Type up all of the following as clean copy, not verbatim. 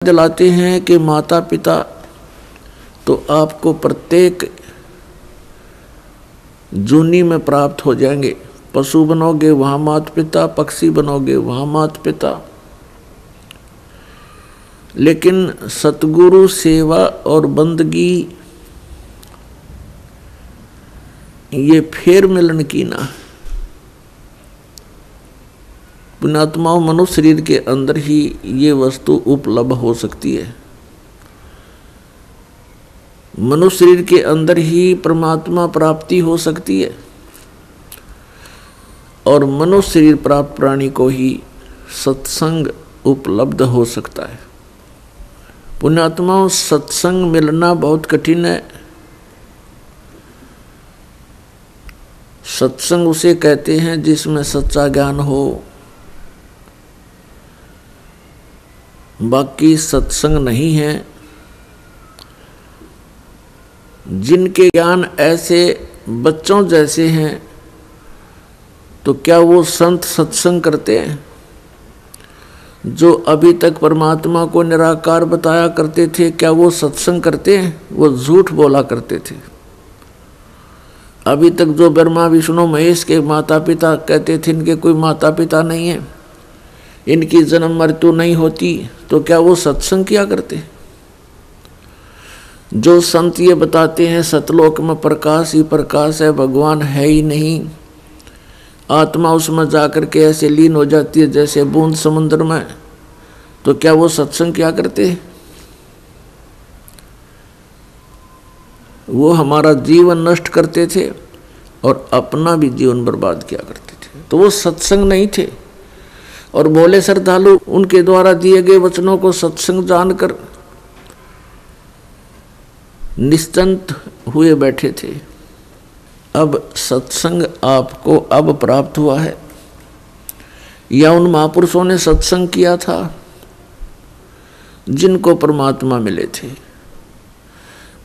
दिलाते हैं कि माता पिता तो आपको प्रत्येक जूनी में प्राप्त हो जाएंगे। पशु बनोगे वहाँ माता पिता, पक्षी बनोगे वहाँ माता पिता, लेकिन सतगुरु सेवा और बंदगी ये फेर मिलन की ना। पुण्यात्माओं, मनुष्य शरीर के अंदर ही ये वस्तु उपलब्ध हो सकती है। मनुष्य शरीर के अंदर ही परमात्मा प्राप्ति हो सकती है और मनुष्य शरीर प्राप्त प्राणी को ही सत्संग उपलब्ध हो सकता है। पुण्यात्माओं, सत्संग मिलना बहुत कठिन है। सत्संग उसे कहते हैं जिसमें सच्चा ज्ञान हो। बाकी सत्संग नहीं है। जिनके ज्ञान ऐसे बच्चों जैसे हैं तो क्या वो संत सत्संग करते हैं? जो अभी तक परमात्मा को निराकार बताया करते थे, क्या वो सत्संग करते हैं? वो झूठ बोला करते थे। अभी तक जो ब्रह्मा विष्णु महेश के माता पिता कहते थे इनके कोई माता पिता नहीं है, इनकी जन्म मृत्यु नहीं होती, तो क्या वो सत्संग किया करते? जो संत ये बताते हैं सतलोक में प्रकाश ही प्रकाश है, भगवान है ही नहीं, आत्मा उसमें जाकर के ऐसे लीन हो जाती है जैसे बूंद समुद्र में, तो क्या वो सत्संग किया करते? वो हमारा जीवन नष्ट करते थे और अपना भी जीवन बर्बाद किया करते थे, तो वो सत्संग नहीं थे। और बोले श्रद्धालु उनके द्वारा दिए गए वचनों को सत्संग जानकर निश्चिंत हुए बैठे थे। अब सत्संग आपको अब प्राप्त हुआ है या उन महापुरुषों ने सत्संग किया था जिनको परमात्मा मिले थे?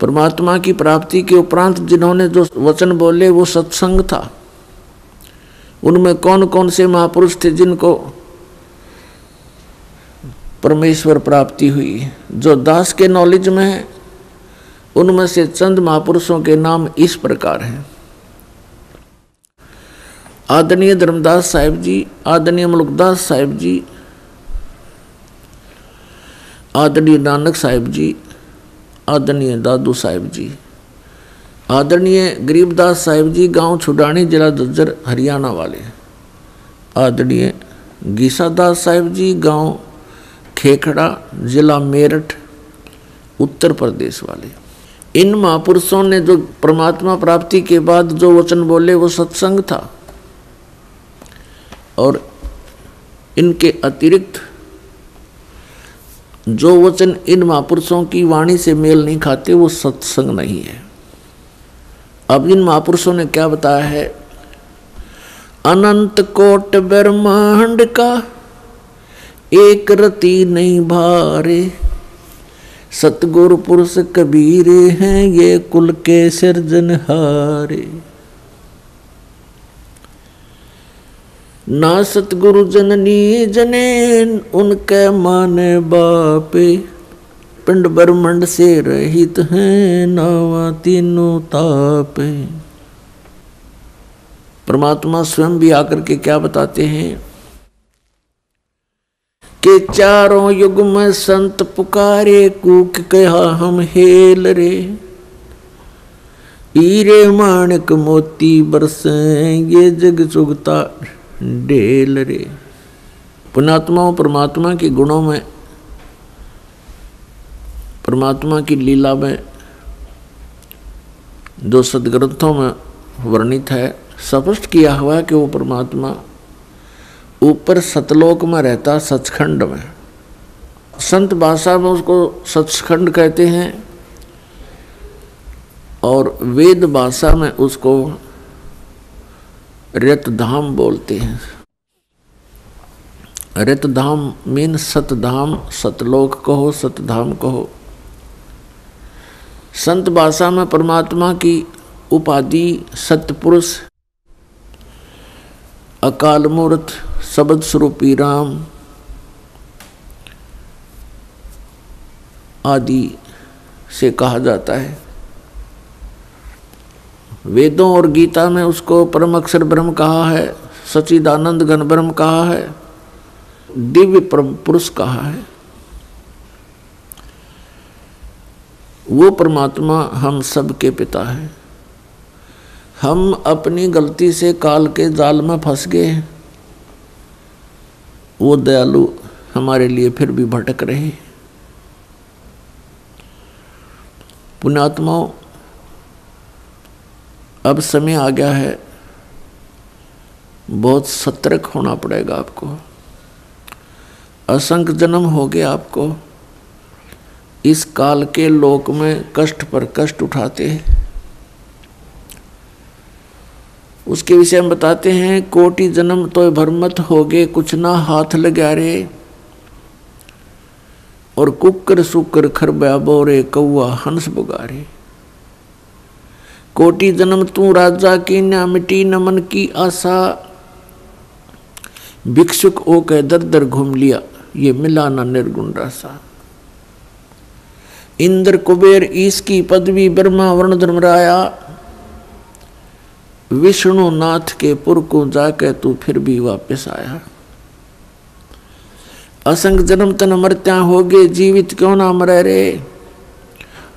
परमात्मा की प्राप्ति के उपरांत जिन्होंने जो वचन बोले वो सत्संग था। उनमें कौन कौन से महापुरुष थे जिनको परमेश्वर प्राप्ति हुई? जो दास के नॉलेज में है उनमें से चंद महापुरुषों के नाम इस प्रकार हैं। आदरणीय धर्मदास साहिब जी, आदरणीय मुल्कदास साहिब जी, आदरणीय नानक साहिब जी, आदरणीय दादू साहिब जी, आदरणीय गरीबदास साहिब जी, गांव छुडानी, जिला झज्जर, हरियाणा वाले, आदरणीय गीसादास साहिब जी, गांव खेखड़ा, जिला मेरठ, उत्तर प्रदेश वाले। इन महापुरुषों ने जो परमात्मा प्राप्ति के बाद जो वचन बोले वो सत्संग था, और इनके अतिरिक्त जो वचन इन महापुरुषों की वाणी से मेल नहीं खाते वो सत्संग नहीं है। अब इन महापुरुषों ने क्या बताया है? अनंत कोट ब्रह्मांड का एक रति नहीं भारे, सतगुरु पुरुष कबीर हैं ये कुल के सिरजनहारे। ना सतगुरु जननी जने उनके माने बापे, पिंड ब्रह्मंड से रहित हैं नावा तीनों तापे। परमात्मा स्वयं भी आकर के क्या बताते हैं कि चारों युग में संत पुकारे, कूक कहा हम हेल रे, हीरे माणिक मोती बरसे ये जग चुगता डेल रे। पुण्यात्माओं, परमात्मा के गुणों में, परमात्मा की लीला में जो सदग्रंथों में वर्णित है, स्पष्ट किया हुआ है कि वो परमात्मा ऊपर सतलोक में रहता, सचखंड में। संत भाषा में उसको सचखंड कहते हैं और वेद भाषा में उसको रतधाम बोलते हैं। रतधाम मीन सतधाम, सतलोक कहो, सतधाम कहो। संत भाषा में परमात्मा की उपाधि सतपुरुष, अकाल मूर्त, शब्द स्वरूपी राम, आदि से कहा जाता है। वेदों और गीता में उसको परम अक्षर ब्रह्म कहा है, सच्चिदानंद घन ब्रह्म कहा है, दिव्य परम पुरुष कहा है। वो परमात्मा हम सब के पिता है। हम अपनी गलती से काल के जाल में फंस गए हैं। वो दयालु हमारे लिए फिर भी भटक रहे। पुण्यात्माओं, अब समय आ गया है, बहुत सतर्क होना पड़ेगा आपको। असंख्य जन्म हो गए आपको इस काल के लोक में कष्ट पर कष्ट उठाते हैं। उसके विषय में बताते हैं, कोटि जन्म तो भरमत हो गए, कुछ ना हाथ लगा रे। और कुकर सुकर खरबा बोरे, कौआ हंस बुगारे। कोटि जन्म तू राजा की, न मिटी न मन की आशा। भिक्षुक ओ के दर दर घूम लिया, ये मिला ना निर्गुण रासा। इंद्र कुबेर ईश की पदवी, ब्रह्मा वर्ण धर्मराया। विष्णु नाथ के पुर को जाके तू फिर भी वापस आया। असंग जन्म तन मरत्या हो गए, जीवित क्यों ना मरे रे।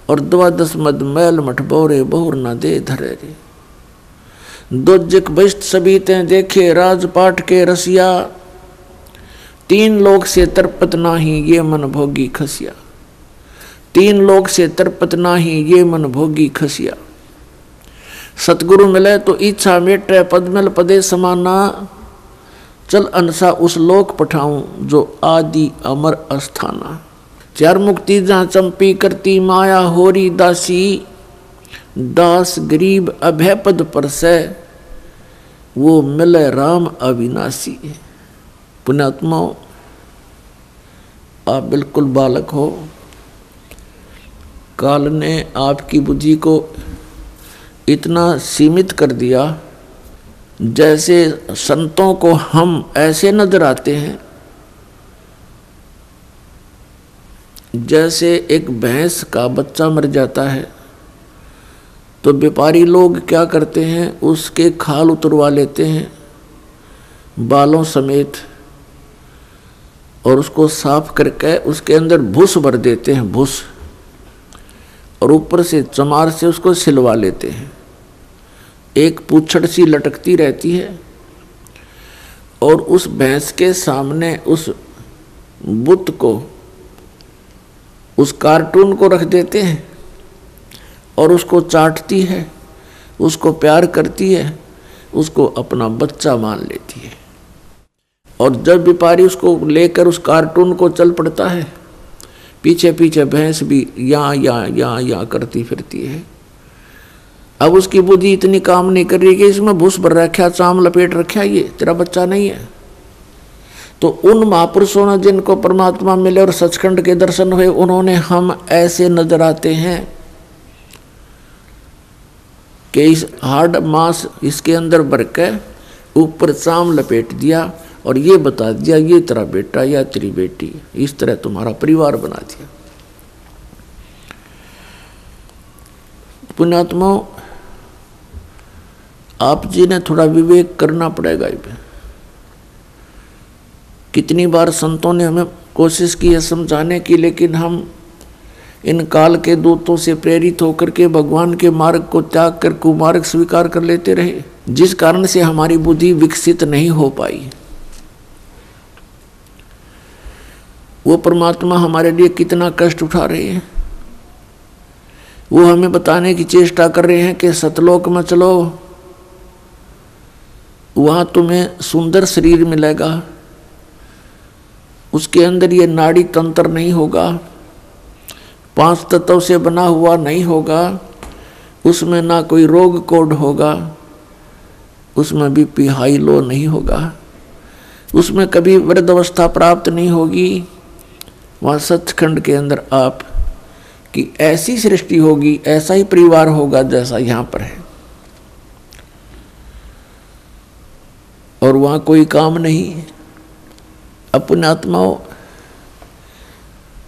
और 12 मद मैल मठ बोरे, बहुर ना दे धरे रे। दोजक बष्ट सभी ते देखे, राजपाट के रसिया। 3 लोक से तरपत नाही, ये मन भोगी खसिया। 3 लोक से तरपत नाही, ये मन भोगी खसिया। सतगुरु मिले तो इच्छा मेटे, पदमल पदे समाना। चल अनसा उस लोक पठाऊं, जो आदि अमर अस्थाना। 4 मुक्ति जहाँ चंपी करती, माया होरी दासी। दास गरीब अभय पद पर से, वो मिले राम अविनाशी। पुण्यात्माओं, आप बिल्कुल बालक हो। काल ने आपकी बुद्धि को इतना सीमित कर दिया, जैसे संतों को हम ऐसे नजर आते हैं जैसे एक भैंस का बच्चा मर जाता है तो व्यापारी लोग क्या करते हैं, उसके खाल उतरवा लेते हैं बालों समेत, और उसको साफ करके उसके अंदर भूस भर देते हैं, भूस, और ऊपर से चमार से उसको सिलवा लेते हैं। एक पूंछड़ सी लटकती रहती है, और उस भैंस के सामने उस बुत को, उस कार्टून को रख देते हैं, और उसको चाटती है, उसको प्यार करती है, उसको अपना बच्चा मान लेती है। और जब व्यापारी उसको लेकर उस कार्टून को चल पड़ता है, पीछे पीछे भैंस भी यहाँ करती फिरती है। अब उसकी बुद्धि इतनी काम नहीं कर रही कि इसमें भूस भर रखा, चाम लपेट रखा, ये तेरा बच्चा नहीं है। तो उन महापुरुषों ने जिनको परमात्मा मिले और सचखंड के दर्शन हुए, उन्होंने हम ऐसे नजर आते हैं कि इस हार्ड मांस इसके अंदर भर के ऊपर चाम लपेट दिया और ये बता दिया ये तेरा बेटा या तेरी बेटी, इस तरह तुम्हारा परिवार बना दिया। पुण्यात्माओं, आप जी ने थोड़ा विवेक करना पड़ेगा। कितनी बार संतों ने हमें कोशिश की है समझाने की, लेकिन हम इन काल के दूतों से प्रेरित होकर के भगवान के मार्ग को त्याग कर कुमार्ग स्वीकार कर लेते रहे, जिस कारण से हमारी बुद्धि विकसित नहीं हो पाई। वो परमात्मा हमारे लिए कितना कष्ट उठा रहे हैं। वो हमें बताने की चेष्टा कर रहे हैं कि सतलोक में चलो, वहां तुम्हें सुंदर शरीर मिलेगा, उसके अंदर ये नाड़ी तंत्र नहीं होगा, 5 तत्वों से बना हुआ नहीं होगा, उसमें ना कोई रोग कोड होगा, उसमें बीपी हाई लो नहीं होगा, उसमें कभी वृद्ध अवस्था प्राप्त नहीं होगी। वहाँ सचखंड के अंदर आप की ऐसी सृष्टि होगी, ऐसा ही परिवार होगा जैसा यहाँ पर है, और वहाँ कोई काम नहीं। अपने आत्माओं,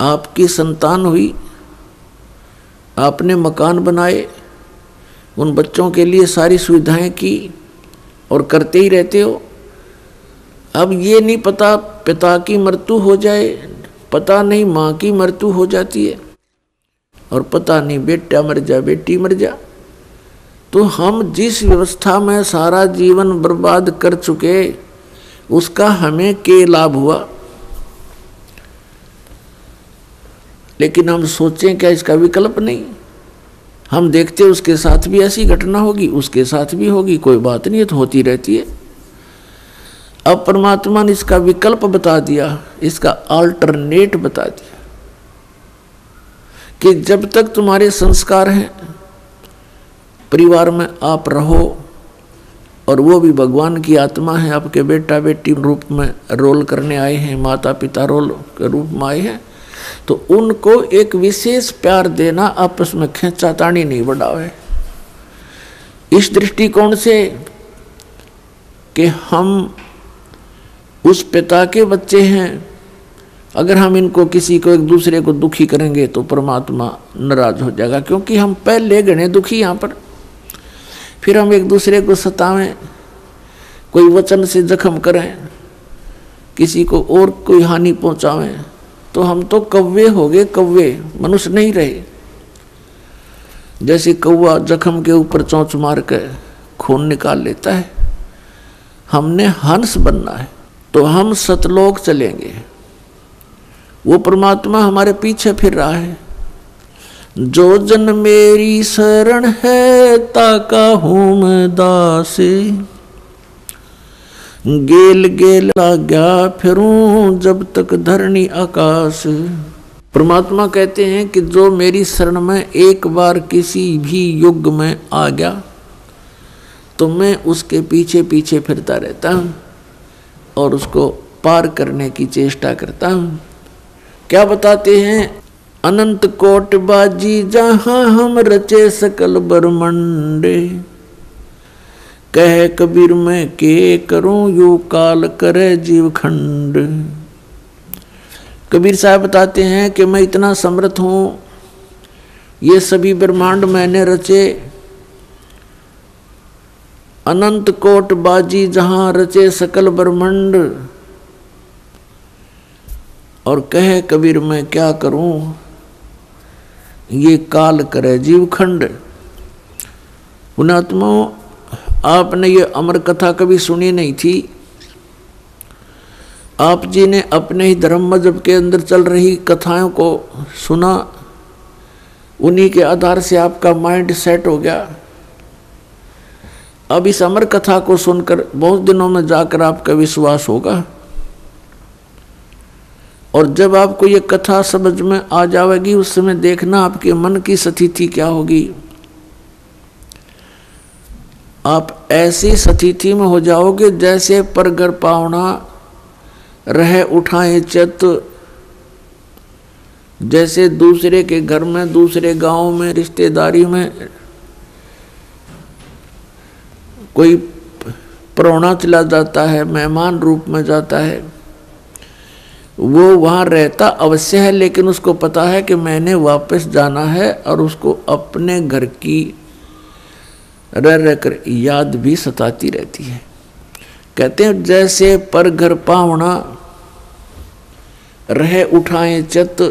आपकी संतान हुई, आपने मकान बनाए, उन बच्चों के लिए सारी सुविधाएं की और करते ही रहते हो। अब ये नहीं पता पिता की मृत्यु हो जाए, पता नहीं माँ की मृत्यु हो जाती है, और पता नहीं बेटा मर जा बेटी मर जा। तो हम जिस व्यवस्था में सारा जीवन बर्बाद कर चुके, उसका हमें क्या लाभ हुआ? लेकिन हम सोचें क्या इसका विकल्प नहीं? हम देखते उसके साथ भी ऐसी घटना होगी, उसके साथ भी होगी, कोई बात नहीं है, तो होती रहती है। अब परमात्मा ने इसका विकल्प बता दिया, इसका अल्टरनेट बता दिया कि जब तक तुम्हारे संस्कार हैं, परिवार में आप रहो, और वो भी भगवान की आत्मा है, आपके बेटा बेटी रूप में रोल करने आए हैं, माता पिता रोल के रूप में आए हैं, तो उनको एक विशेष प्यार देना, आपस में खींचातानी नहीं बढ़ावे। इस दृष्टिकोण से कि हम उस पिता के बच्चे हैं, अगर हम इनको किसी को एक दूसरे को दुखी करेंगे तो परमात्मा नाराज हो जाएगा, क्योंकि हम पहले गणे दुखी यहाँ पर। फिर हम एक दूसरे को सतावें, कोई वचन से जख्म करें, किसी को और कोई हानि पहुंचावें, तो हम तो कौवे हो गए, कौवे, मनुष्य नहीं रहे। जैसे कौवा जख्म के ऊपर चोंच मार के खून निकाल लेता है, हमने हंस बनना है, तो हम सतलोक चलेंगे। वो परमात्मा हमारे पीछे फिर रहा है। जो जन मेरी शरण है, ताका हूं मैं दासे, गेल गेल लाग्या फिरूं जब तक धरनी आकाश। परमात्मा कहते हैं कि जो मेरी शरण में एक बार किसी भी युग में आ गया, तो मैं उसके पीछे पीछे फिरता रहता हूँ और उसको पार करने की चेष्टा करता हूँ। क्या बताते हैं? अनंत कोट बाजी जहाँ हम रचे सकल ब्रह्मंडे, कह कबीर मैं के करूं यू काल करे जीव खंड। कबीर साहब बताते हैं कि मैं इतना समर्थ हूँ, ये सभी ब्रह्मांड मैंने रचे, अनंत कोट बाजी जहाँ रचे सकल ब्रह्मांड, और कहे कबीर मैं क्या करूं ये काल करे जीव खंड। पुणात्माओं, आपने ये अमर कथा कभी सुनी नहीं थी। आप जी ने अपने ही धर्म मजहब के अंदर चल रही कथाओं को सुना, उन्हीं के आधार से आपका माइंड सेट हो गया। अब इस अमर कथा को सुनकर बहुत दिनों में जाकर आपका विश्वास होगा, और जब आपको ये कथा समझ में आ जाएगी, उस समय देखना आपके मन की स्थिति क्या होगी। आप ऐसी स्थिति में हो जाओगे जैसे परगर पावना रह उठाए चित, जैसे दूसरे के घर में, दूसरे गांव में, रिश्तेदारी में कोई परौना चला जाता है, मेहमान रूप में जाता है, वो वहाँ रहता अवश्य है, लेकिन उसको पता है कि मैंने वापस जाना है, और उसको अपने घर की रह कर याद भी सताती रहती है। कहते हैं जैसे पर घर पावना रह उठाए चित,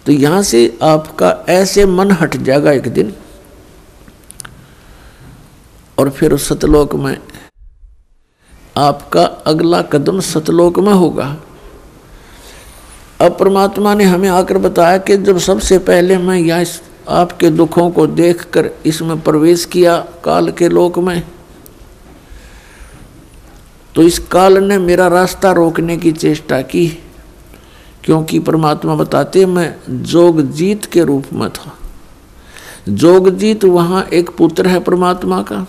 तो यहाँ से आपका ऐसे मन हट जाएगा एक दिन, और फिर सतलोक में आपका अगला कदम सतलोक में होगा। अब परमात्मा ने हमें आकर बताया कि जब सबसे पहले मैं यहाँ आपके दुखों को देखकर इसमें प्रवेश किया काल के लोक में, तो इस काल ने मेरा रास्ता रोकने की चेष्टा की, क्योंकि परमात्मा बताते मैं जोगजीत के रूप में था। जोगजीत वहाँ एक पुत्र है परमात्मा का,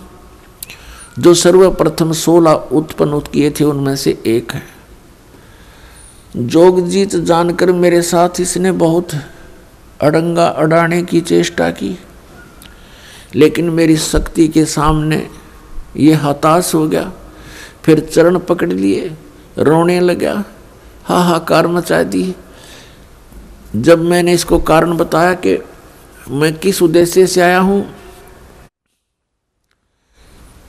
जो सर्वप्रथम 16 उत्पन्न किए थे उनमें से एक है। जोगजीत जानकर मेरे साथ इसने बहुत अड़ंगा अड़ाने की चेष्टा की, लेकिन मेरी शक्ति के सामने ये हताश हो गया। फिर चरण पकड़ लिए, रोने लगा, हाहाकार मचा दी। जब मैंने इसको कारण बताया कि मैं किस उद्देश्य से आया हूँ।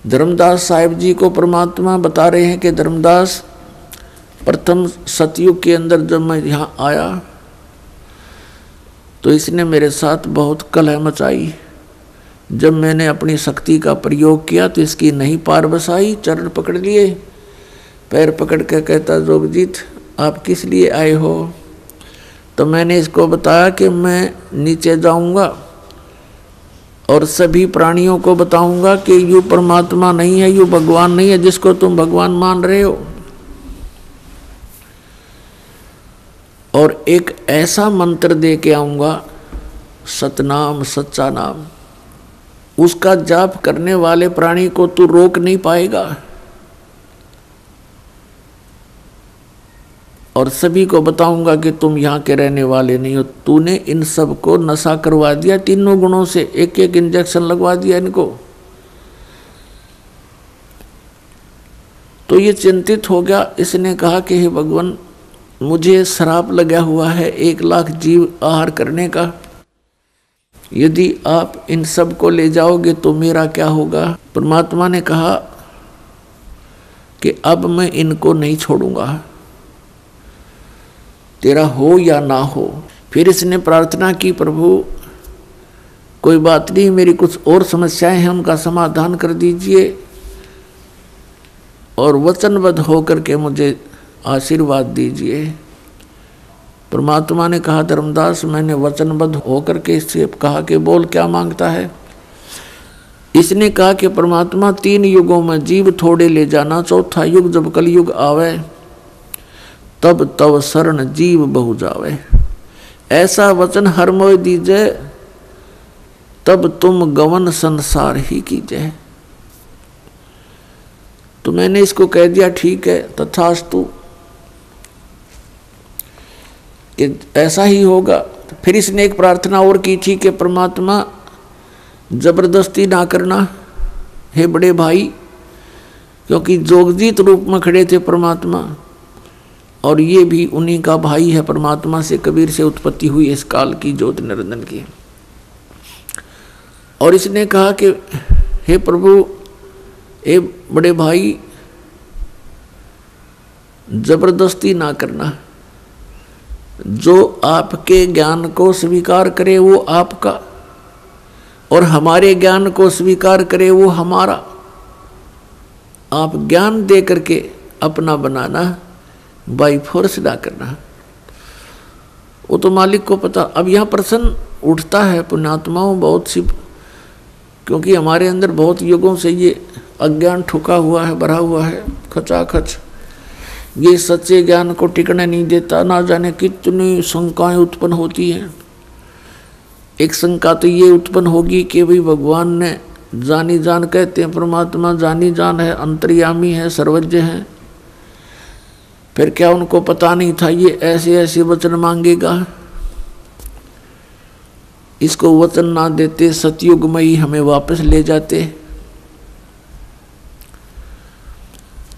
धर्मदास साहिब जी को परमात्मा बता रहे हैं कि धर्मदास, प्रथम सतयुग के अंदर जब मैं यहाँ आया तो इसने मेरे साथ बहुत कलह मचाई। जब मैंने अपनी शक्ति का प्रयोग किया तो इसकी नहीं पार बसाई। चरण पकड़ लिए, पैर पकड़ के कहता, जोगजीत आप किस लिए आए हो। तो मैंने इसको बताया कि मैं नीचे जाऊंगा और सभी प्राणियों को बताऊंगा कि यू परमात्मा नहीं है, यू भगवान नहीं है जिसको तुम भगवान मान रहे हो। और एक ऐसा मंत्र दे के आऊंगा, सतनाम, सच्चा नाम, उसका जाप करने वाले प्राणी को तू रोक नहीं पाएगा। और सभी को बताऊंगा कि तुम यहाँ के रहने वाले नहीं हो। तूने इन सब को नशा करवा दिया, तीनों गुणों से एक एक इंजेक्शन लगवा दिया इनको। तो ये चिंतित हो गया। इसने कहा कि हे भगवान, मुझे श्राप लगा हुआ है 1 लाख जीव आहार करने का। यदि आप इन सब को ले जाओगे तो मेरा क्या होगा। परमात्मा ने कहा कि अब मैं इनको नहीं छोड़ूंगा, तेरा हो या ना हो। फिर इसने प्रार्थना की, प्रभु कोई बात नहीं, मेरी कुछ और समस्याएं हैं, उनका समाधान कर दीजिए और वचनबद्ध होकर के मुझे आशीर्वाद दीजिए। परमात्मा ने कहा, धर्मदास मैंने वचनबद्ध होकर के इससे कहा कि बोल क्या मांगता है। इसने कहा कि परमात्मा 3 युगों में जीव थोड़े ले जाना, चौथा युग जब कलयुग आवे तब तव शरण जीव बहु जावे। ऐसा वचन हर मोय दीजिए, तब तुम गवन संसार ही कीजिए। तो मैंने इसको कह दिया ठीक है, तथास्तु, कि ऐसा ही होगा। फिर इसने एक प्रार्थना और की थी कि परमात्मा जबरदस्ती ना करना हे बड़े भाई, क्योंकि जोगजीत रूप में खड़े थे परमात्मा और ये भी उन्हीं का भाई है। परमात्मा से, कबीर से उत्पत्ति हुई इस काल की ज्योति निरंजन की। और इसने कहा कि हे प्रभु, ए बड़े भाई, जबरदस्ती ना करना। जो आपके ज्ञान को स्वीकार करे वो आपका, और हमारे ज्ञान को स्वीकार करे वो हमारा। आप ज्ञान दे करके अपना बनाना, बाई फोर्स ना करना। वो तो मालिक को पता। अब यहाँ प्रश्न उठता है पुण्यात्माओं बहुत सी, क्योंकि हमारे अंदर बहुत युगों से ये अज्ञान ठुका हुआ है, भरा हुआ है खचाखच। ये सच्चे ज्ञान को टिकने नहीं देता। ना जाने कितनी शंकाएं उत्पन्न होती हैं। एक शंका तो ये उत्पन्न होगी कि भाई भगवान ने जानी जान, कहते हैं परमात्मा जानी जान है, अंतर्यामी है, सर्वज्ञ है, फिर क्या उनको पता नहीं था ये ऐसे ऐसे वचन मांगेगा। इसको वचन ना देते सतयुग में ही हमें वापस ले जाते।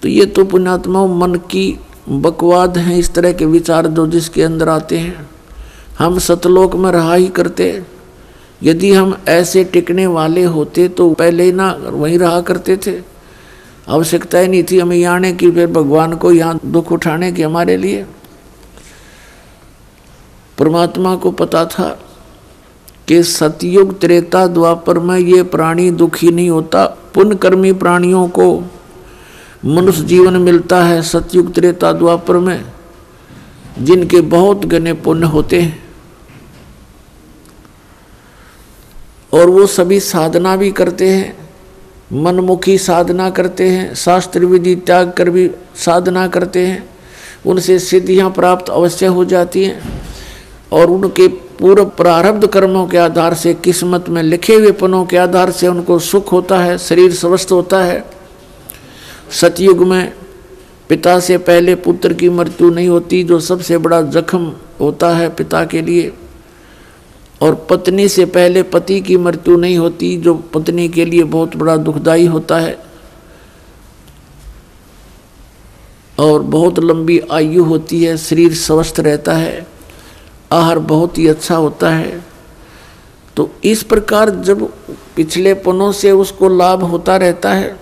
तो ये तो पुण्यात्मा मन की बकवाद हैं, इस तरह के विचार जो जिसके अंदर आते हैं। हम सतलोक में रहा ही करते। यदि हम ऐसे टिकने वाले होते तो पहले ही ना वहीं रहा करते थे। आवश्यकता ही नहीं थी हमें यहाँ आने की, फिर भगवान को यहाँ दुख उठाने की हमारे लिए। परमात्मा को पता था कि सतयुग त्रेता द्वापर में ये प्राणी दुखी नहीं होता। पुण्यकर्मी प्राणियों को मनुष्य जीवन मिलता है सतयुग त्रेता द्वापर में, जिनके बहुत घने पुण्य होते हैं और वो सभी साधना भी करते हैं, मनमुखी साधना करते हैं, शास्त्र विधि त्याग कर भी साधना करते हैं। उनसे सिद्धियां प्राप्त अवश्य हो जाती हैं और उनके पूर्व प्रारब्ध कर्मों के आधार से, किस्मत में लिखे हुए पनों के आधार से उनको सुख होता है, शरीर स्वस्थ होता है। सतयुग में पिता से पहले पुत्र की मृत्यु नहीं होती, जो सबसे बड़ा जख्म होता है पिता के लिए। और पत्नी से पहले पति की मृत्यु नहीं होती, जो पत्नी के लिए बहुत बड़ा दुखदाई होता है। और बहुत लंबी आयु होती है, शरीर स्वस्थ रहता है, आहार बहुत ही अच्छा होता है। तो इस प्रकार जब पिछले पुनों से उसको लाभ होता रहता है,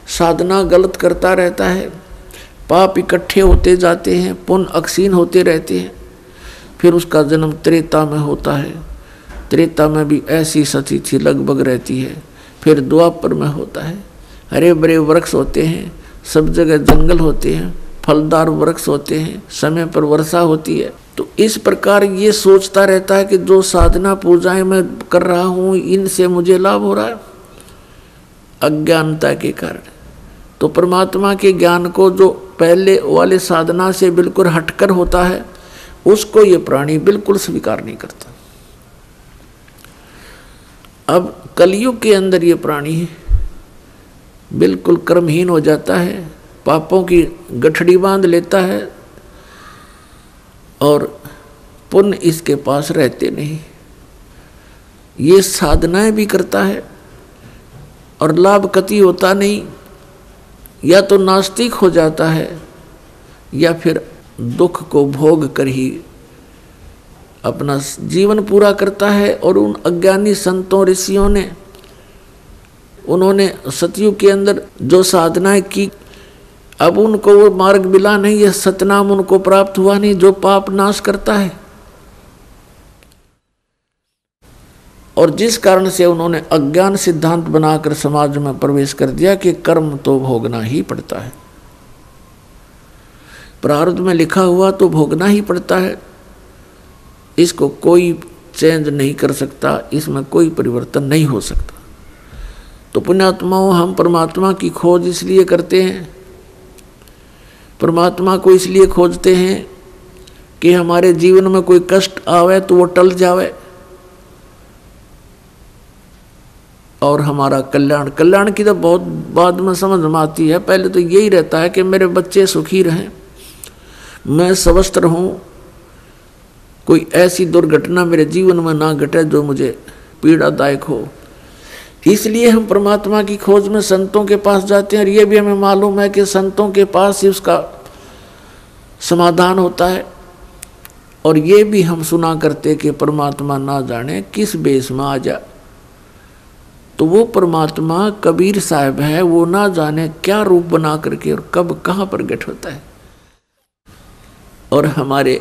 साधना गलत करता रहता है, पाप इकट्ठे होते जाते हैं, पुण्य अक्षीण होते रहते हैं, फिर उसका जन्म त्रेता में होता है। त्रेता में भी ऐसी सती थी लगभग रहती है। फिर द्वापर में होता है, हरे भरे वृक्ष होते हैं, सब जगह जंगल होते हैं, फलदार वृक्ष होते हैं, समय पर वर्षा होती है। तो इस प्रकार ये सोचता रहता है कि जो साधना पूजाएं मैं कर रहा हूँ इनसे मुझे लाभ हो रहा है, अज्ञानता के कारण। तो परमात्मा के ज्ञान को जो पहले वाले साधना से बिल्कुल हटकर होता है उसको ये प्राणी बिल्कुल स्वीकार नहीं करता। अब कलयुग के अंदर ये प्राणी बिल्कुल कर्महीन हो जाता है, पापों की गठड़ी बांध लेता है और पुण्य इसके पास रहते नहीं। ये साधनाएं भी करता है और लाभ कति होता नहीं, या तो नास्तिक हो जाता है या फिर दुख को भोग कर ही अपना जीवन पूरा करता है। और उन अज्ञानी संतों ऋषियों ने, उन्होंने सतयुग के अंदर जो साधनाएं की, अब उनको वो मार्ग मिला नहीं, यह सतनाम उनको प्राप्त हुआ नहीं जो पाप नाश करता है। और जिस कारण से उन्होंने अज्ञान सिद्धांत बनाकर समाज में प्रवेश कर दिया कि कर्म तो भोगना ही पड़ता है, प्रारब्ध में लिखा हुआ तो भोगना ही पड़ता है, इसको कोई चेंज नहीं कर सकता, इसमें कोई परिवर्तन नहीं हो सकता। तो पुण्यात्माओं, हम परमात्मा की खोज इसलिए करते हैं, परमात्मा को इसलिए खोजते हैं कि हमारे जीवन में कोई कष्ट आवे तो वो टल जावे और हमारा कल्याण। कल्याण की तो बहुत बाद में समझ में आती है, पहले तो यही रहता है कि मेरे बच्चे सुखी रहें, मैं स्वस्थ रहूं, कोई ऐसी दुर्घटना मेरे जीवन में ना घटे जो मुझे पीड़ादायक हो। इसलिए हम परमात्मा की खोज में संतों के पास जाते हैं और ये भी हमें मालूम है कि संतों के पास ही उसका समाधान होता है। और ये भी हम सुना करते कि परमात्मा ना जाने किस बेस में आ जा, तो वो परमात्मा कबीर साहब है, वो ना जाने क्या रूप बना करके और कब कहाँ प्रकट होता है और हमारे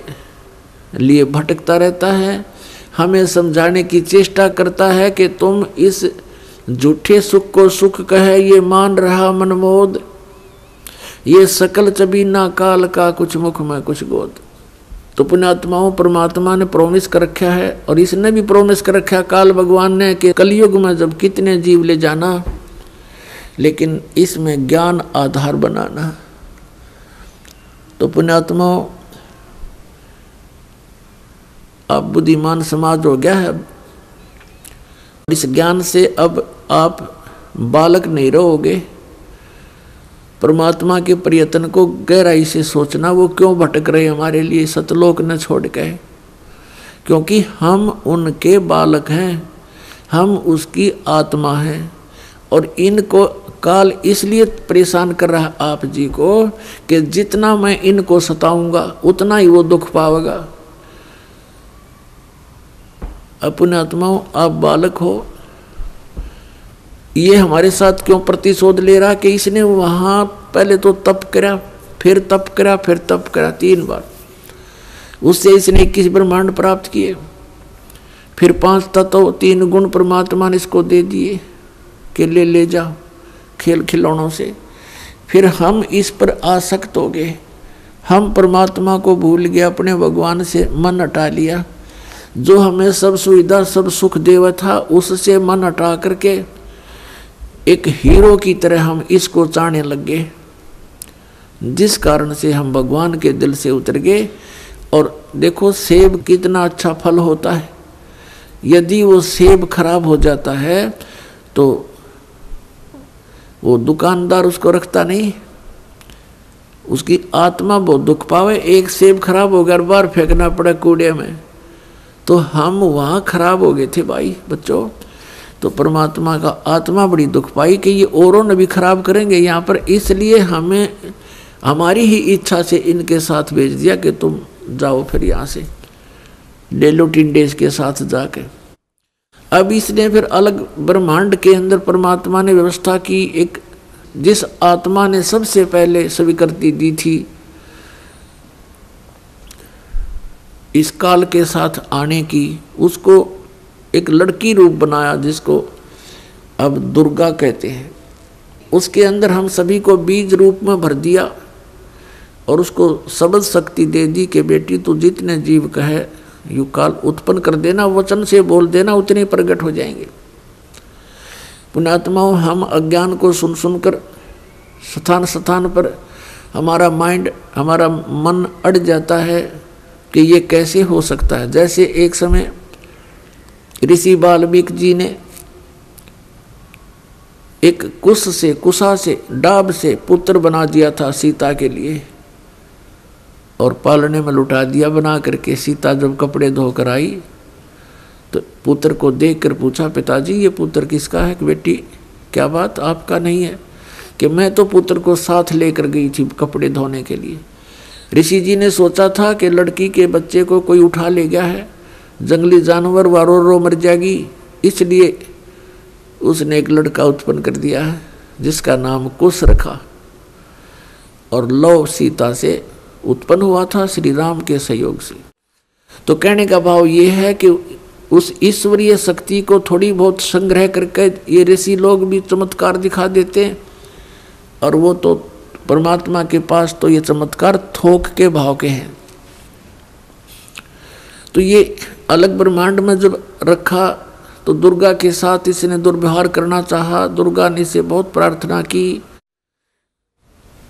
लिए भटकता रहता है, हमें समझाने की चेष्टा करता है कि तुम इस झूठे सुख को सुख कहे ये मान रहा मनमोद, ये सकल चबीना काल का कुछ मुख में कुछ गोद। तो पुण्यात्माओं, परमात्मा ने प्रोमिस कर रखा है और इसने भी प्रोमिस कर रखा है काल भगवान ने कि कलयुग में जब कितने जीव ले जाना, लेकिन इसमें ज्ञान आधार बनाना। तो पुण्यात्माओं, अब बुद्धिमान समाज हो गया है, इस ज्ञान से अब आप बालक नहीं रहोगे। परमात्मा के प्रयत्न को गहराई से सोचना, वो क्यों भटक रहे हमारे लिए सतलोक न छोड़ के, क्योंकि हम उनके बालक हैं, हम उसकी आत्मा हैं। और इनको काल इसलिए परेशान कर रहा आप जी को कि जितना मैं इनको सताऊंगा उतना ही वो दुख पावेगा। अपने आत्माओं, आप बालक हो, ये हमारे साथ क्यों प्रतिशोध ले रहा कि इसने वहाँ पहले तो तप करा, फिर तप करा, फिर तप करा, 3 बार, उससे इसने 21 ब्रह्मांड प्राप्त किए, फिर 5 तत्व 3 गुण परमात्मा ने इसको दे दिए कि ले जाओ खेल खिलौनों से। फिर हम इस पर आसक्त हो गए, हम परमात्मा को भूल गए, अपने भगवान से मन हटा लिया, जो हमें सब सुविधा सब सुख देवा था उससे मन हटा करके एक हीरो की तरह हम इसको चाहने लग गए, जिस कारण से हम भगवान के दिल से उतर गए। और देखो सेब कितना अच्छा फल होता है, यदि वो सेब खराब हो जाता है तो वो दुकानदार उसको रखता नहीं, उसकी आत्मा बहुत दुख पावे। एक सेब खराब हो गया, बार फेंकना पड़ा कूड़े में, तो हम वहाँ खराब हो गए थे भाई बच्चों। तो परमात्मा का आत्मा बड़ी दुख पाई कि ये औरों ने भी खराब करेंगे यहाँ पर, इसलिए हमें हमारी ही इच्छा से इनके साथ भेज दिया कि तुम जाओ फिर यहाँ से डेलो टिंडेज के साथ जाके। अब इसने फिर अलग ब्रह्मांड के अंदर परमात्मा ने व्यवस्था की, एक जिस आत्मा ने सबसे पहले स्वीकृति दी थी इस काल के साथ आने की, उसको एक लड़की रूप बनाया जिसको अब दुर्गा कहते हैं। उसके अंदर हम सभी को बीज रूप में भर दिया और उसको शब्द शक्ति दे दी कि बेटी तू जितने जीव कहे यू काल उत्पन्न कर देना, वचन से बोल देना, उतने प्रकट हो जाएंगे। पुण्यात्माओं, हम अज्ञान को सुन सुनकर स्थान स्थान पर हमारा माइंड, हमारा मन अड़ जाता है कि ये कैसे हो सकता है। जैसे एक समय ऋषि वाल्मीकि जी ने एक कुशा से डाब से पुत्र बना दिया था सीता के लिए और पालने में लुटा दिया बना करके। सीता जब कपड़े धोकर आई तो पुत्र को देखकर पूछा, पिताजी ये पुत्र किसका है? कि बेटी क्या बात, आपका नहीं है? कि मैं तो पुत्र को साथ लेकर गई थी कपड़े धोने के लिए। ऋषि जी ने सोचा था कि लड़की के बच्चे को कोई उठा ले गया है, जंगली जानवर वारो रो मर जाएगी, इसलिए उसने एक लड़का उत्पन्न कर दिया है जिसका नाम कुश रखा और लव सीता से उत्पन्न हुआ था श्री राम के सहयोग से। तो कहने का भाव ये है कि उस ईश्वरीय शक्ति को थोड़ी बहुत संग्रह करके ये ऋषि लोग भी चमत्कार दिखा देते हैं, और वो तो परमात्मा के पास तो ये चमत्कार थोक के भाव के हैं। तो ये अलग ब्रह्मांड में जब रखा तो दुर्गा के साथ इसने दुर्व्यवहार करना चाहा। दुर्गा ने इसे बहुत प्रार्थना की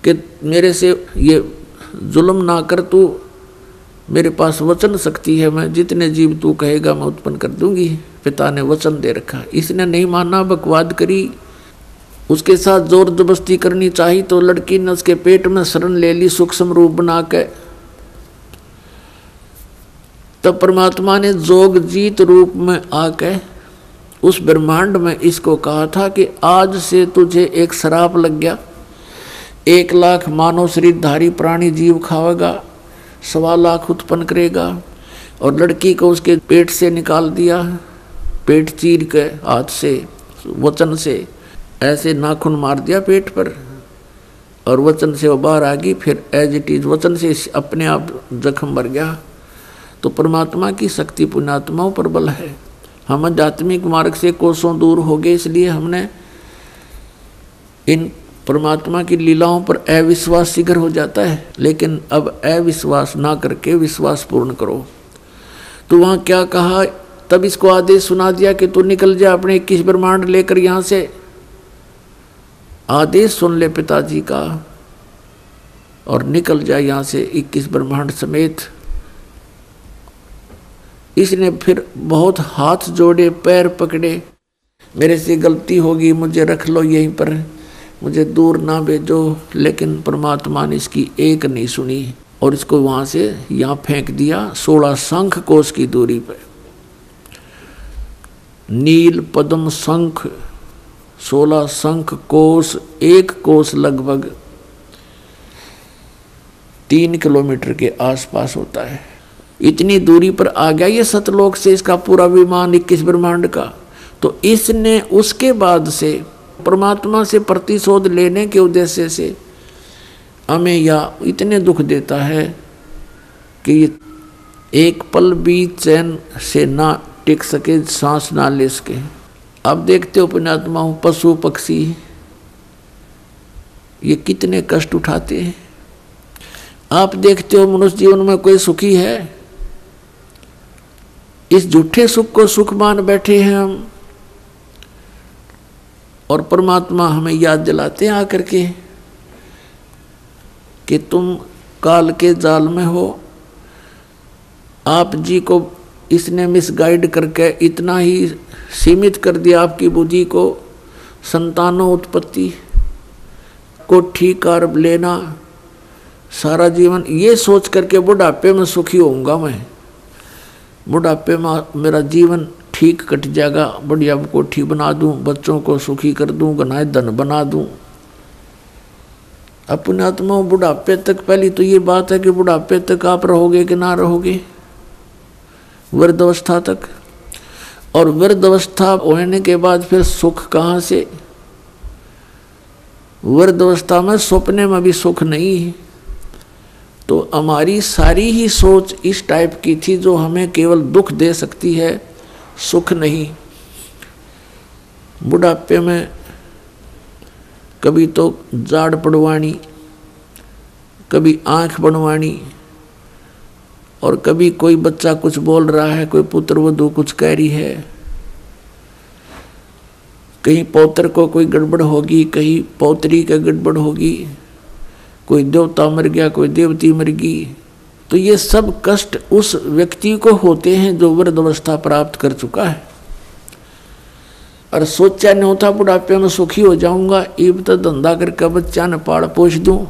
कि मेरे से ये जुल्म ना कर, तू मेरे पास वचन शक्ति है, मैं जितने जीव तू कहेगा मैं उत्पन्न कर दूंगी। पिता ने वचन दे रखा, इसने नहीं माना, बकवाद करी, उसके साथ जोर जबरदस्ती करनी चाहिए तो लड़की ने उसके पेट में शरण ले ली सूक्ष्म रूप बना के। तब परमात्मा ने जोग जीत रूप में आके उस ब्रह्मांड में इसको कहा था कि आज से तुझे एक श्राप लग गया, 1 लाख मानव शरीरधारी प्राणी जीव खावेगा, 1.25 लाख उत्पन्न करेगा। और लड़की को उसके पेट से निकाल दिया, पेट चीर के हाथ से वचन से ऐसे नाखून मार दिया पेट पर और वचन से वो बाहर आ गई। फिर एज इट इज वचन से अपने आप जख्म भर गया। तो परमात्मा की शक्ति पुण्यात्माओं पर बल है। हम आध्यात्मिक मार्ग से कोसों दूर हो गए, इसलिए हमने इन परमात्मा की लीलाओं पर अविश्वास शीघ्र हो जाता है। लेकिन अब अविश्वास ना करके विश्वास पूर्ण करो। तो वहाँ क्या कहा, तब इसको आदेश सुना दिया कि तू निकल जा अपने 21 ब्रह्मांड लेकर यहाँ से। आदेश सुन ले पिताजी का और निकल जा यहाँ से 21 ब्रह्मांड समेत। इसने फिर बहुत हाथ जोड़े, पैर पकड़े, मेरे से गलती होगी, मुझे रख लो यहीं पर, मुझे दूर ना भेजो। लेकिन परमात्मा ने इसकी एक नहीं सुनी और इसको वहाँ से यहाँ फेंक दिया 16 शंख कोश की दूरी पर। नील पद्म शंख 16 शंख कोश, 1 कोश लगभग 3 किलोमीटर के आसपास होता है। इतनी दूरी पर आ गया ये सतलोक से इसका पूरा विमान 21 ब्रह्मांड का। तो इसने उसके बाद से परमात्मा से प्रतिशोध लेने के उद्देश्य से हमें या इतने दुख देता है कि एक पल भी चैन से ना टिक सके, सांस ना ले सके। अब देखते हो पुण्यात्माओं, पशु पक्षी ये कितने कष्ट उठाते हैं। आप देखते हो मनुष्य जीवन में कोई सुखी है? इस झूठे सुख को सुख मान बैठे हैं हम, और परमात्मा हमें याद दिलाते हैं आकर के कि तुम काल के जाल में हो। आप जी को इसने मिसगाइड करके इतना ही सीमित कर दिया आपकी बुद्धि को, संतानों उत्पत्ति, कोठी कार लेना, सारा जीवन ये सोच करके बुढ़ापे में सुखी होऊंगा मैं, बुढ़ापे में मेरा जीवन ठीक कट जाएगा, बढ़िया कोठी बना दूं, बच्चों को सुखी कर दूं, गनाए धन बना दूं। अपने आत्मा बुढ़ापे तक, पहली तो ये बात है कि बुढ़ापे तक आप रहोगे कि ना रहोगे, वृद्धावस्था तक। और वृद्ध अवस्था होने के बाद फिर सुख कहाँ से? वृद्ध अवस्था में सपने में भी सुख नहीं है। तो हमारी सारी ही सोच इस टाइप की थी जो हमें केवल दुख दे सकती है, सुख नहीं। बुढ़ापे में कभी तो जाड़ पड़वानी, कभी आंख बनवानी, और कभी कोई बच्चा कुछ बोल रहा है, कोई पुत्र वधू कुछ कह रही है, कहीं पौत्र को कोई गड़बड़ होगी, कहीं पौत्री का गड़बड़ होगी, कोई देवता मर गया, कोई देवती मर गई। तो ये सब कष्ट उस व्यक्ति को होते हैं जो वृद्ध अवस्था प्राप्त कर चुका है। और सोचा नहीं होता बुढ़ापे में सुखी हो जाऊंगा, इब तो धंधा करके बच्चा ने पाल पोष दूं।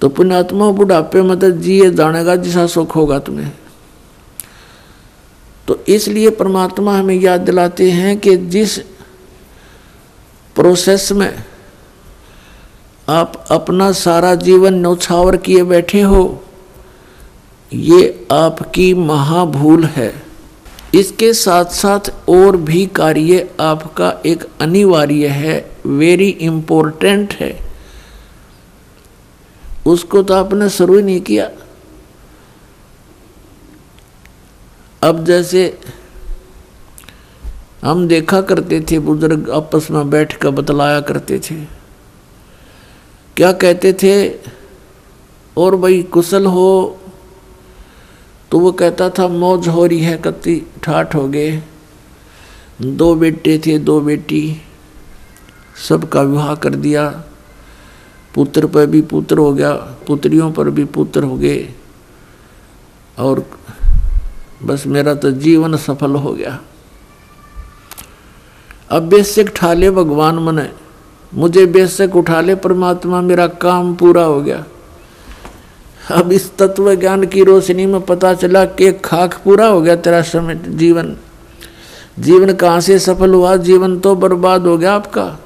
तो पुण्यात्मा बुढ़ापे में तो जिए जानेगा जिसा सुख होगा तुम्हें। तो इसलिए परमात्मा हमें याद दिलाते हैं कि जिस प्रोसेस में आप अपना सारा जीवन न्यौछावर किए बैठे हो, ये आपकी महाभूल है। इसके साथ साथ और भी कार्य आपका एक अनिवार्य है, वेरी इम्पोर्टेंट है। उसको तो आपने शुरू ही नहीं किया। अब जैसे हम देखा करते थे, बुजुर्ग आपस में बैठ कर बतलाया करते थे, क्या कहते थे, और भाई कुशल हो? तो वो कहता था मौज हो रही है, कत्ती ठाठ हो गए, 2 बेटे थे 2 बेटी, सबका विवाह कर दिया, पुत्र पर भी पुत्र हो गया, पुत्रियों पर भी पुत्र हो गए, और बस मेरा तो जीवन सफल हो गया। अब बेशक उठा ले भगवान मने, मुझे बेशक उठा ले परमात्मा, मेरा काम पूरा हो गया। अब इस तत्व ज्ञान की रोशनी में पता चला कि खाक पूरा हो गया तेरा समय, जीवन कहाँ से सफल हुआ? जीवन तो बर्बाद हो गया आपका।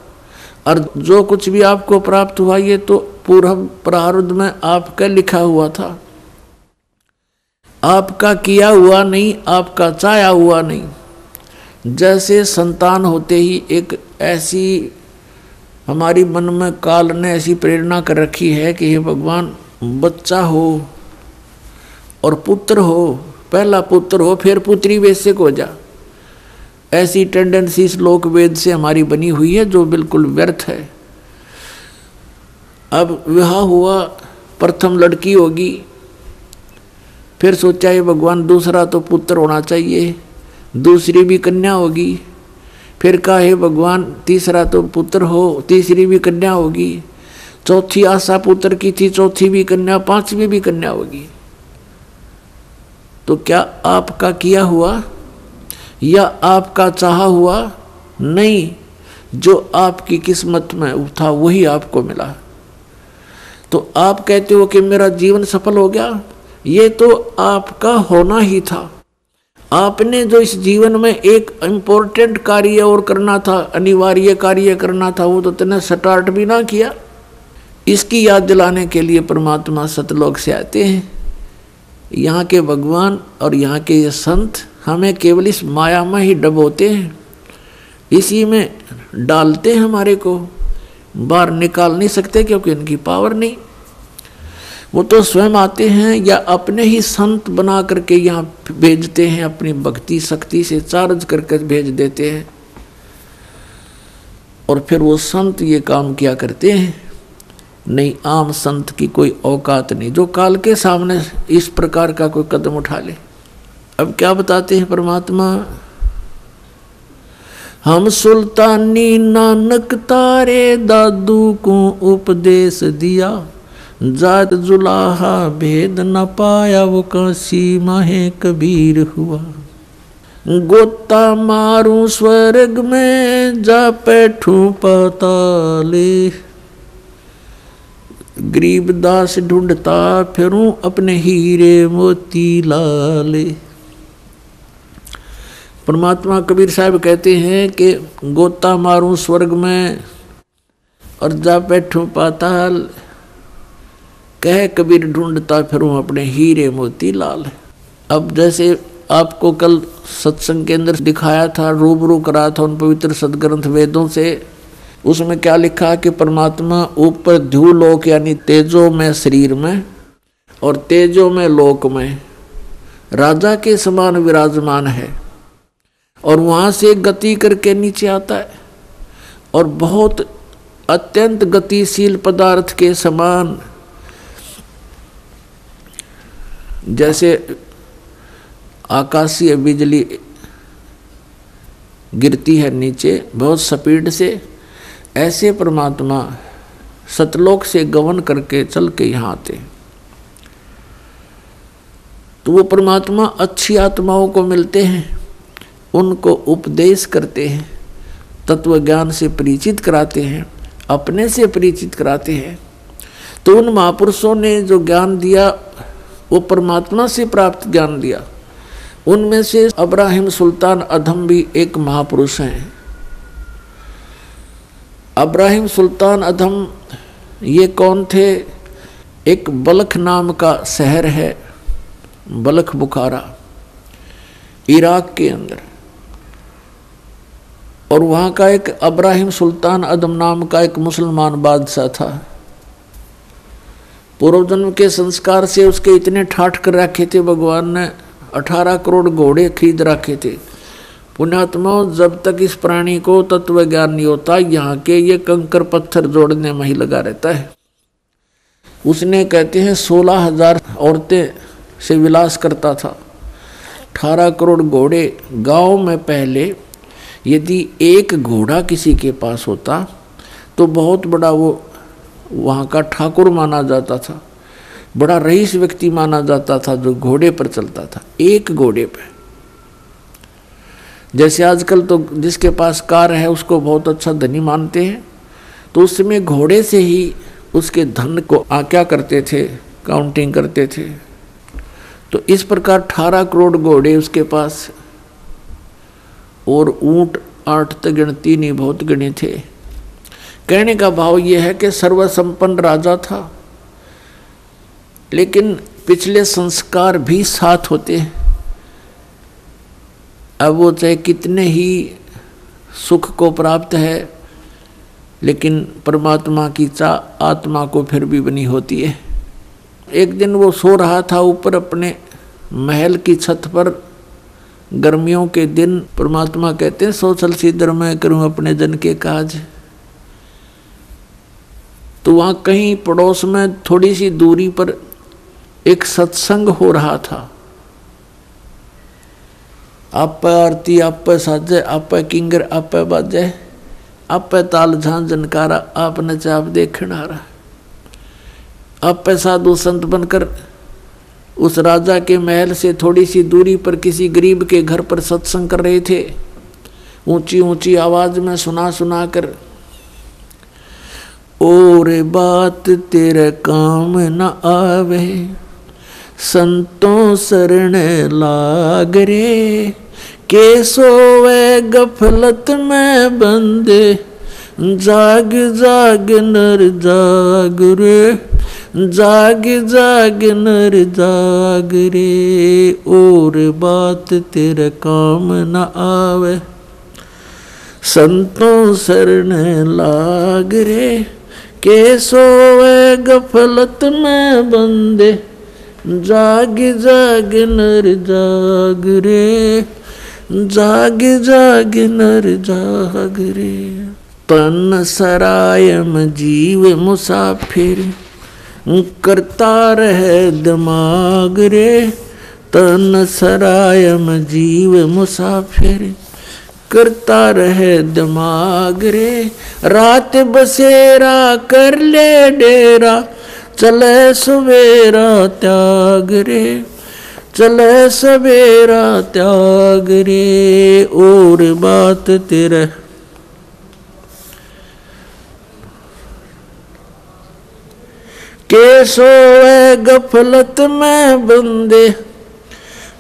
और जो कुछ भी आपको प्राप्त हुआ ये तो पूर्व प्रारब्ध में आपका लिखा हुआ था, आपका किया हुआ नहीं, आपका चाहा हुआ नहीं। जैसे संतान होते ही एक ऐसी हमारी मन में काल ने ऐसी प्रेरणा कर रखी है कि हे भगवान बच्चा हो और पुत्र हो, पहला पुत्र हो फिर पुत्री बेशक हो जा। ऐसी टेंडेंसी श्लोक वेद से हमारी बनी हुई है जो बिल्कुल व्यर्थ है। अब विवाह हुआ, प्रथम लड़की होगी, फिर सोचा ये भगवान दूसरा तो पुत्र होना चाहिए, दूसरी भी कन्या होगी, फिर कहा हे भगवान तीसरा तो पुत्र हो, तीसरी भी कन्या होगी, चौथी आशा पुत्र की थी, चौथी भी कन्या, पांचवी भी कन्या होगी। तो क्या आपका किया हुआ या आपका चाहा हुआ? नहीं, जो आपकी किस्मत में था वही आपको मिला। तो आप कहते हो कि मेरा जीवन सफल हो गया, ये तो आपका होना ही था। आपने जो इस जीवन में एक इम्पोर्टेंट कार्य और करना था, अनिवार्य कार्य करना था, वो तो तुमने स्टार्ट भी ना किया। इसकी याद दिलाने के लिए परमात्मा सतलोक से आते हैं। यहाँ के भगवान और यहाँ के ये संत हमें केवल इस माया में ही डबोते हैं, इसी में डालते हैं, हमारे को बाहर निकाल नहीं सकते क्योंकि इनकी पावर नहीं। वो तो स्वयं आते हैं या अपने ही संत बना करके यहाँ भेजते हैं, अपनी भक्ति शक्ति से चार्ज करके भेज देते हैं, और फिर वो संत ये काम किया करते हैं। नहीं, आम संत की कोई औकात नहीं जो काल के सामने इस प्रकार का कोई कदम उठा ले। अब क्या बताते हैं परमात्मा, हम सुल्तानी नानक तारे दादू को उपदेश दिया, जात जुलाहा भेद न पाया वो काशी माहे कबीर हुआ। गोता मारू स्वर्ग में जा बैठूं पाताले, गरीबदास ढूंढता फिरूं अपने हीरे मोती लाले। परमात्मा कबीर साहब कहते हैं कि गोता मारूं स्वर्ग में और जा बैठूं पाताल, कह कबीर ढूंढता फिरूं अपने हीरे मोती लाल। अब जैसे आपको कल सत्संग के अंदर दिखाया था, रूबरू करा था उन पवित्र सदग्रंथ वेदों से। उसमें क्या लिखा कि परमात्मा ऊपर ध्युलोक यानी तेजो में शरीर में और तेजो में लोक में राजा के समान विराजमान है, और वहां से गति करके नीचे आता है और बहुत अत्यंत गतिशील पदार्थ के समान, जैसे आकाशीय बिजली गिरती है नीचे बहुत स्पीड से, ऐसे परमात्मा सतलोक से गमन करके चल के यहाँ आते। तो वो परमात्मा अच्छी आत्माओं को मिलते हैं, उनको उपदेश करते हैं, तत्व ज्ञान से परिचित कराते हैं, अपने से परिचित कराते हैं। तो उन महापुरुषों ने जो ज्ञान दिया वो परमात्मा से प्राप्त ज्ञान दिया। उनमें से अब्राहिम सुल्तान अधम भी एक महापुरुष हैं। अब्राहिम सुल्तान अधम ये कौन थे? एक बल्ख नाम का शहर है, बल्ख बुखारा, इराक के अंदर, और वहाँ का एक अब्राहिम सुल्तान अदम नाम का एक मुसलमान बादशाह था। पूर्व जन्म के संस्कार से उसके इतने ठाठ कर रखे थे, भगवान ने 18 करोड़ घोड़े खरीद रखे थे। पुण्यात्माओं, जब तक इस प्राणी को तत्व ज्ञान नहीं होता, यहाँ के ये कंकर पत्थर जोड़ने में ही लगा रहता है। उसने कहते हैं 16,000 औरतें से विलास करता था, 18 करोड़ घोड़े। गांव में पहले यदि एक घोड़ा किसी के पास होता तो बहुत बड़ा वो वहाँ का ठाकुर माना जाता था, बड़ा रईस व्यक्ति माना जाता था जो घोड़े पर चलता था, एक घोड़े पे। जैसे आजकल तो जिसके पास कार है उसको बहुत अच्छा धनी मानते हैं, तो उस समय घोड़े से ही उसके धन को क्या करते थे, काउंटिंग करते थे। तो इस प्रकार 18 करोड़ घोड़े उसके पास, और ऊंट 8 तक गिनती नहीं, बहुत गिने थे। कहने का भाव यह है कि सर्वसंपन्न राजा था, लेकिन पिछले संस्कार भी साथ होते हैं। अब वो चाहे कितने ही सुख को प्राप्त है, लेकिन परमात्मा की चाह आत्मा को फिर भी बनी होती है। एक दिन वो सो रहा था ऊपर अपने महल की छत पर, गर्मियों के दिन। परमात्मा कहते हैं सोचल सीधर मैं करूं अपने जन के काज। तो वहां कहीं पड़ोस में थोड़ी सी दूरी पर एक सत्संग हो रहा था। आप आरती, आप साजे, आप किंगर, आप बाजे, आप ताल झां जनकारा, आप नचाप देखण आ रहा। आप साधु संत बनकर उस राजा के महल से थोड़ी सी दूरी पर किसी गरीब के घर पर सत्संग कर रहे थे, ऊंची ऊंची आवाज में सुना सुना कर। और बात तेरे काम न आवे, संतों शरण लाग रे, के सोवे गफलत में बंदे, जाग जाग नर जाग रे, जाग जाग नर जाग रे। और बात तेरे काम न आवे, संतों शरण लाग रे, के सोवे गफलत में बंदे, जाग जाग नर जाग रे, जाग जाग नर जाग रे। तन सरायम जीव मुसाफिर, करता रहे दिमाग रे, तन सरायम जीव मुसाफिर, करता रहे दिमाग रे। रात बसेरा कर ले डेरा, चले सवेरा त्याग रे, चले सवेरा त्याग रे। और बात तेरे के सोए गफलत में बंदे,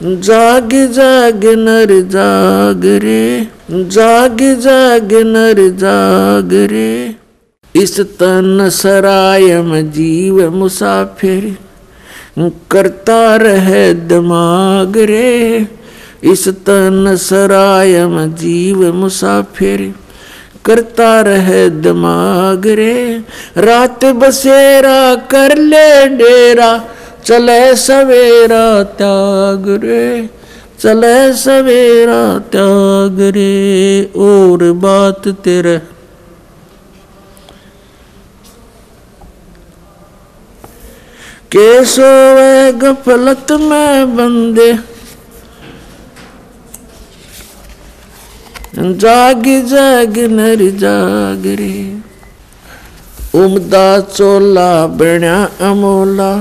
जाग जाग नर जाग रे, जाग जाग नर जाग रे। इस तन सरायम जीव मुसाफिर, करता रहे दिमाग रे, इस तन सराय में जीव मुसाफिर करता रहे दिमाग रे। रात बसेरा कर ले डेरा चले सवेरा त्याग रे, चले सवेरा त्याग रे। और बात तेरे के सोए गफलत में बंदे जाग जाग नर जाग रे। उमदा चोला बण्या अमोला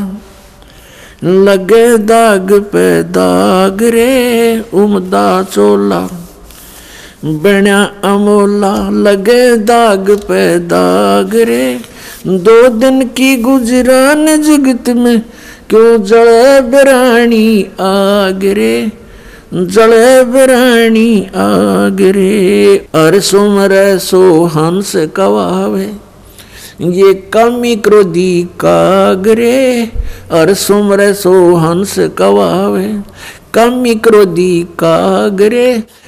लगे दाग पे दाग रे। उमदा चोला बण्या अमोला लगे दाग पे दाग रे। 2 दिन की गुजरान जगत में क्यों जले बिरानी आग रे, जले बिरानी आग रे। अर सुमरे सो हंस कवावे ये कमी क्रोधी कागरे। अर सुमरे सो हंस कवावे कमी क्रोधी कागरे।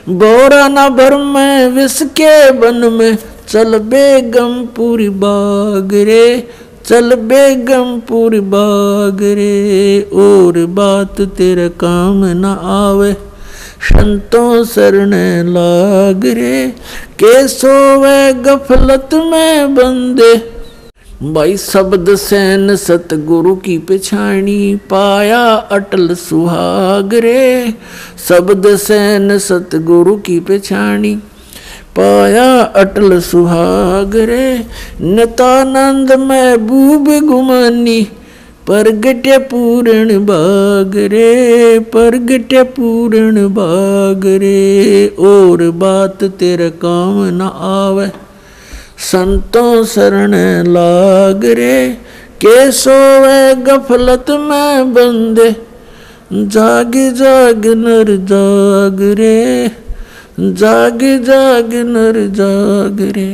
बोरा न भर में विष के बन में चल बेगमपुरी बाग रे, चल बेगमपुरी बाग रे। और बात तेरे काम न आवे संतों शरण लाग रे। के सोवे गफलत में बंदे भाई शब्द सैन सतगुरु की पिछाणी पाया अटल सुहाग रे। शब्द सैन सतगुरु की पिछाणी पाया अटल सुहाग रे। नितानंद महबूब गुमानी परगटे पूर्ण बाग रे, परगटे पूर्ण बाग रे। और बात तेरे काम न आवे संतों शरण लाग रे। के सोवे गफलत में बंदे जाग जाग नर जाग रे, जाग जाग नर जाग रे।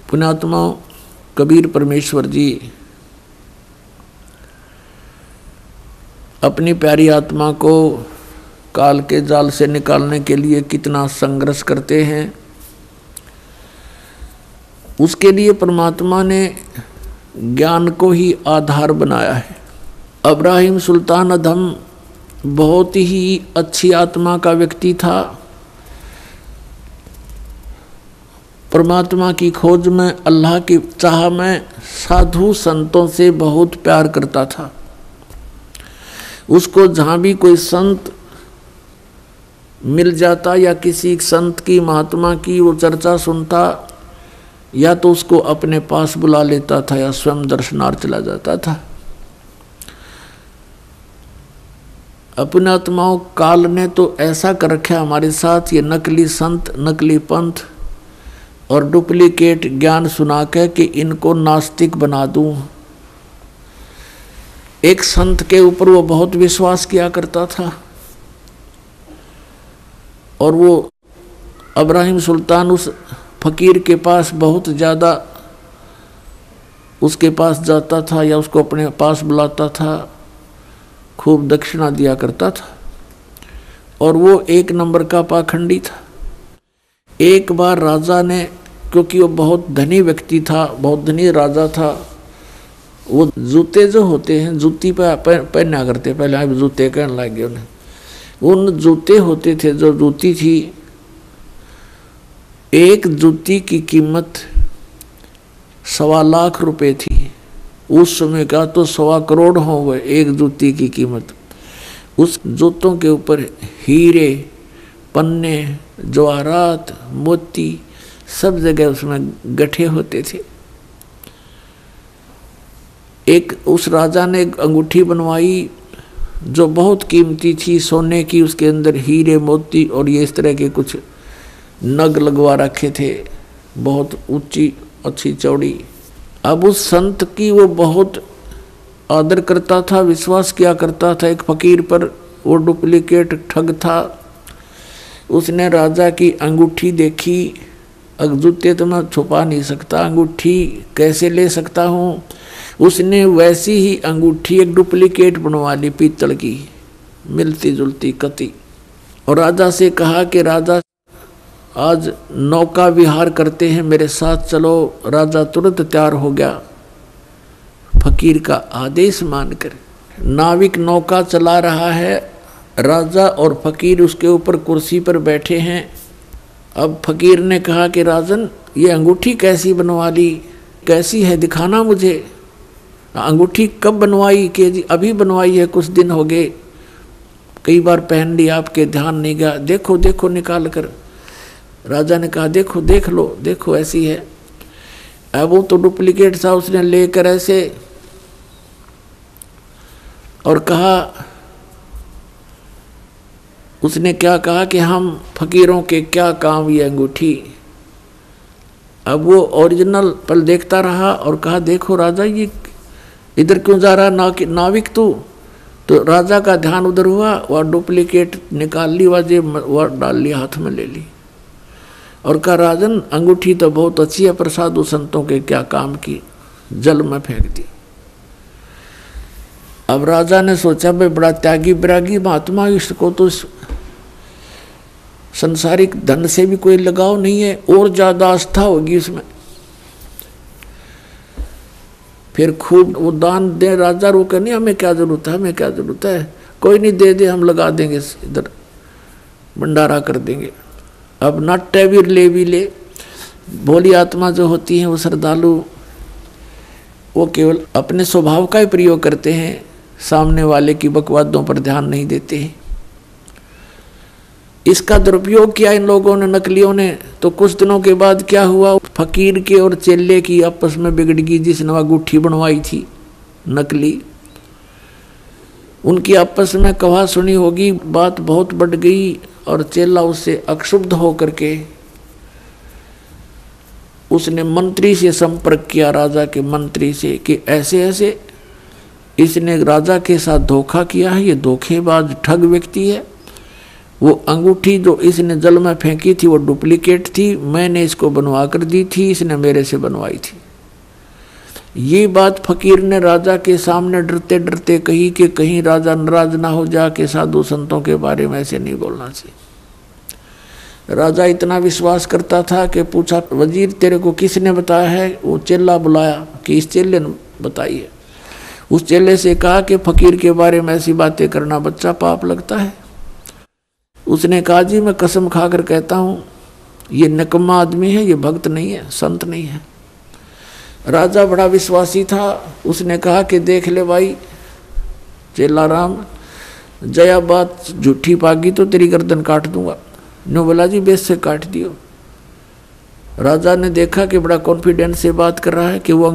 पुण्यात्मा कबीर परमेश्वर जी अपनी प्यारी आत्मा को काल के जाल से निकालने के लिए कितना संघर्ष करते हैं। उसके लिए परमात्मा ने ज्ञान को ही आधार बनाया है। इब्राहिम सुल्तान अधम बहुत ही अच्छी आत्मा का व्यक्ति था। परमात्मा की खोज में, अल्लाह की चाह में साधु संतों से बहुत प्यार करता था। उसको जहाँ भी कोई संत मिल जाता या किसी संत की महात्मा की वो चर्चा सुनता, या तो उसको अपने पास बुला लेता था या स्वयं दर्शनार्थ चला जाता था। अपने आत्माओं काल ने तो ऐसा कर रखा हमारे साथ, ये नकली संत, नकली पंथ और डुप्लीकेट ज्ञान सुना के कि इनको नास्तिक बना दूं। एक संत के ऊपर वो बहुत विश्वास किया करता था और वो इब्राहिम सुल्तान उस फकीर के पास बहुत ज़्यादा उसके पास जाता था या उसको अपने पास बुलाता था, खूब दक्षिणा दिया करता था। और वो 1 नंबर का पाखंडी था। एक बार राजा ने, क्योंकि वो बहुत धनी व्यक्ति था, बहुत धनी राजा था, वो जूते जो होते हैं जूती पे पहना करते, पहले आप जूते कहने लग गए उन्हें। उन जूते होते थे, जो जूती थी, एक जूती की कीमत 1.25 लाख रुपए थी। उस समय का तो 1.25 करोड़ हो गए एक जूती की कीमत। उस जूतों के ऊपर हीरे, पन्ने, जवाहरात, मोती सब जगह उसमें गठे होते थे। एक उस राजा ने एक अंगूठी बनवाई जो बहुत कीमती थी, सोने की, उसके अंदर हीरे, मोती और ये इस तरह के कुछ नग लगवा रखे थे, बहुत ऊंची, अच्छी, चौड़ी। अब उस संत की वो बहुत आदर करता था, विश्वास किया करता था एक फकीर पर। वो डुप्लीकेट ठग था। उसने राजा की अंगूठी देखी। जूते तो मैं छुपा नहीं सकता, अंगूठी कैसे ले सकता हूँ। उसने वैसी ही अंगूठी एक डुप्लीकेट बनवा ली, पीतल की, मिलती जुलती कती। और राजा से कहा कि राजा आज नौका विहार करते हैं, मेरे साथ चलो। राजा तुरंत तैयार हो गया फकीर का आदेश मानकर। नाविक नौका चला रहा है, राजा और फकीर उसके ऊपर कुर्सी पर बैठे हैं। अब फकीर ने कहा कि राजन, ये अंगूठी कैसी बनवा ली, कैसी है, दिखाना मुझे। अंगूठी कब बनवाई? कि जी अभी बनवाई है, कुछ दिन हो गए, कई बार पहन ली, आपके ध्यान नहीं गया, देखो देखो निकाल कर। राजा ने कहा देखो देख लो, देखो ऐसी है। अब वो तो डुप्लीकेट था, उसने लेकर ऐसे और कहा, उसने क्या कहा कि हम फकीरों के क्या काम ये अंगूठी। अब वो ओरिजिनल पल देखता रहा और कहा देखो राजा, ये इधर क्यों जा रहा नाविक तू? तो राजा का ध्यान उधर हुआ, वह डुप्लीकेट निकाल ली, वह डाल ली, हाथ में ले ली और कहा राजन, अंगूठी तो बहुत अच्छी है पर साधु संतों के क्या काम की, जल में फेंक दी। अब राजा ने सोचा भाई बड़ा त्यागी विरागी महात्मा, इसको तो संसारिक धन से भी कोई लगाव नहीं है, और ज्यादा आस्था होगी इसमें। फिर खूब वो दान दे राजा, रो कर नहीं हमें क्या जरूरत है, हमें क्या जरूरत है, कोई नहीं दे दे, हम लगा देंगे, इधर भंडारा कर देंगे। अब नाट्य भी ले भोली आत्मा जो होती है वो श्रद्धालु, वो केवल अपने स्वभाव का ही प्रयोग करते हैं, सामने वाले की बकवादों पर ध्यान नहीं देते हैं। इसका दुरुपयोग किया इन लोगों ने, नकलियों ने। तो कुछ दिनों के बाद क्या हुआ, फकीर के और चेले की आपस में बिगड़ गई, जिसने अंगूठी बनवाई थी नकली, उनकी आपस में कहा सुनी होगी, बात बहुत बढ़ गई और चेला उससे अक्षुब्ध होकर के उसने मंत्री से संपर्क किया, राजा के मंत्री से, कि ऐसे ऐसे इसने राजा के साथ धोखा किया है, ये धोखेबाज ठग व्यक्ति है। वो अंगूठी जो इसने जल में फेंकी थी वो डुप्लीकेट थी, मैंने इसको बनवा कर दी थी, इसने मेरे से बनवाई थी। ये बात फकीर ने राजा के सामने डरते डरते कही कि कहीं राजा नाराज ना हो जा के साधु संतों के बारे में ऐसे नहीं बोलना चाहिए। राजा इतना विश्वास करता था कि पूछा, वजीर तेरे को किसने बताया है? वो चेला बुलाया कि इस चेले ने बताई है। उस चेले से कहा कि फकीर के बारे में ऐसी बातें करना बच्चा पाप लगता है। उसने कहा जी मैं कसम खाकर कहता हूँ ये निकम्मा आदमी है, ये भक्त नहीं है, संत नहीं है। राजा बड़ा विश्वासी था, उसने कहा कि देख ले भाई चेला राम, जया बात झूठी पागी तो तेरी गर्दन काट दूंगा। नो बोला जी बेस से काट दियो। राजा ने देखा कि बड़ा कॉन्फिडेंस से बात कर रहा है कि वो